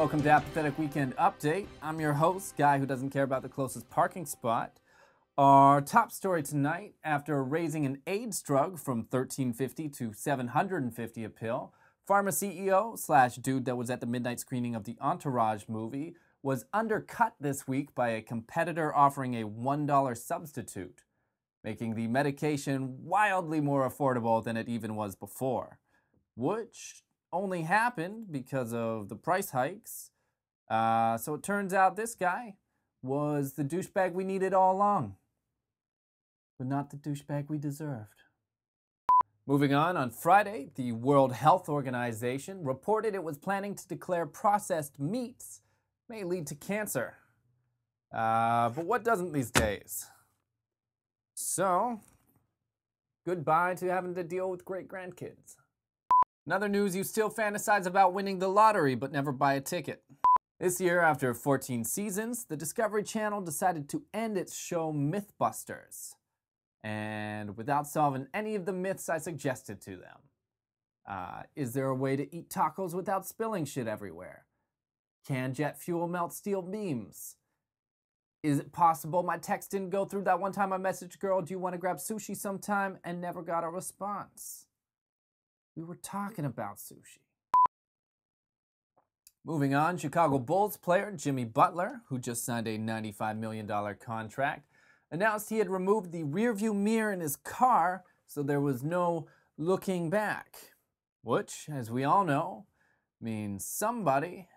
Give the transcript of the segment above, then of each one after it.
Welcome to Apathetic Weekend Update. I'm your host, guy who doesn't care about the closest parking spot. Our top story tonight, after raising an AIDS drug from $13.50 to $750 a pill, pharma CEO slash dude that was at the midnight screening of the Entourage movie was undercut this week by a competitor offering a $1 substitute, making the medication wildly more affordable than it even was before, which only happened because of the price hikes. So it turns out this guy was the douchebag we needed all along, but not the douchebag we deserved. Moving on Friday, the World Health Organization reported it was planning to declare processed meats may lead to cancer. But what doesn't these days? So, goodbye to having to deal with great-grandkids. In other news, you still fantasize about winning the lottery but never buy a ticket. This year, after 14 seasons, the Discovery Channel decided to end its show Mythbusters. And without solving any of the myths I suggested to them. Is there a way to eat tacos without spilling shit everywhere? Can jet fuel melt steel beams? Is it possible my text didn't go through that one time I messaged girl, do you want to grab sushi sometime, and never got a response? We were talking about sushi. Moving on, Chicago Bulls player Jimmy Butler, who just signed a $95 million contract, announced he had removed the rearview mirror in his car so there was no looking back, which, as we all know, means somebody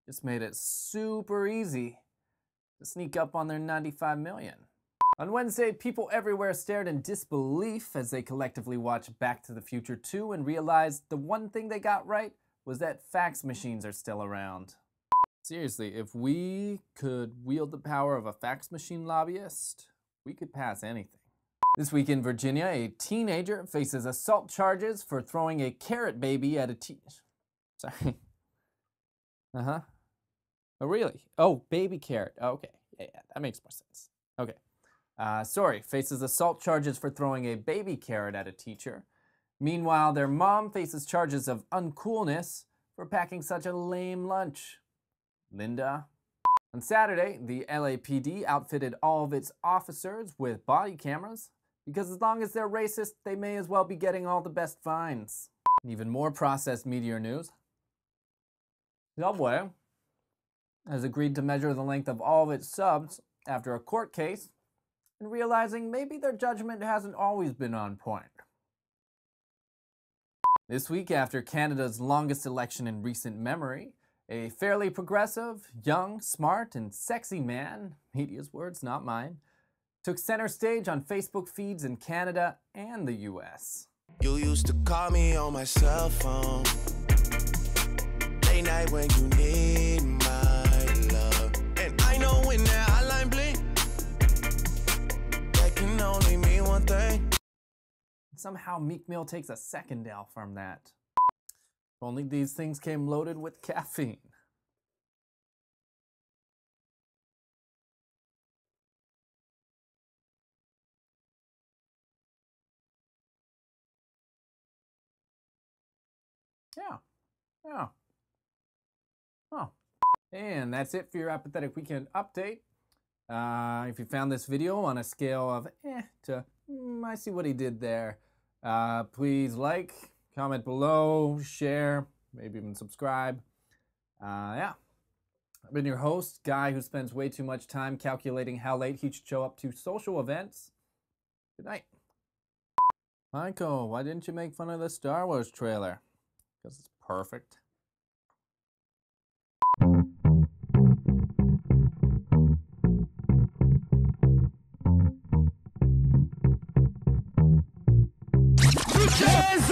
just made it super easy to sneak up on their $95 million. On Wednesday, people everywhere stared in disbelief as they collectively watched Back to the Future 2 and realized the one thing they got right was that fax machines are still around. Seriously, if we could wield the power of a fax machine lobbyist, we could pass anything. This week in Virginia, a teenager faces assault charges for throwing a carrot baby at a Sorry. Oh, really? Oh, baby carrot. Oh, okay. Yeah, that makes more sense. Okay. Faces assault charges for throwing a baby carrot at a teacher. Meanwhile, their mom faces charges of uncoolness for packing such a lame lunch. Linda. On Saturday, the LAPD outfitted all of its officers with body cameras because as long as they're racist, they may as well be getting all the best fines. Even more processed meteor news. Subway has agreed to measure the length of all of its subs after a court case and realizing maybe their judgment hasn't always been on point. This week, after Canada's longest election in recent memory, a fairly progressive, young, smart, and sexy man, media's words, not mine, took center stage on Facebook feeds in Canada and the US. You used to call me on my cell phone, late night when you need my love. And I know when that hotline blink, that can only mean one thing. Somehow Meek Mill takes a second L from that. If only these things came loaded with caffeine. Yeah. Oh. And that's it for your Apathetic Weekend Update. If you found this video on a scale of to I see what he did there, please like, comment below, share, maybe even subscribe. Yeah. I've been your host, guy who spends way too much time calculating how late he should show up to social events. Good night. Michael, why didn't you make fun of the Star Wars trailer? Because it's perfect. Yes!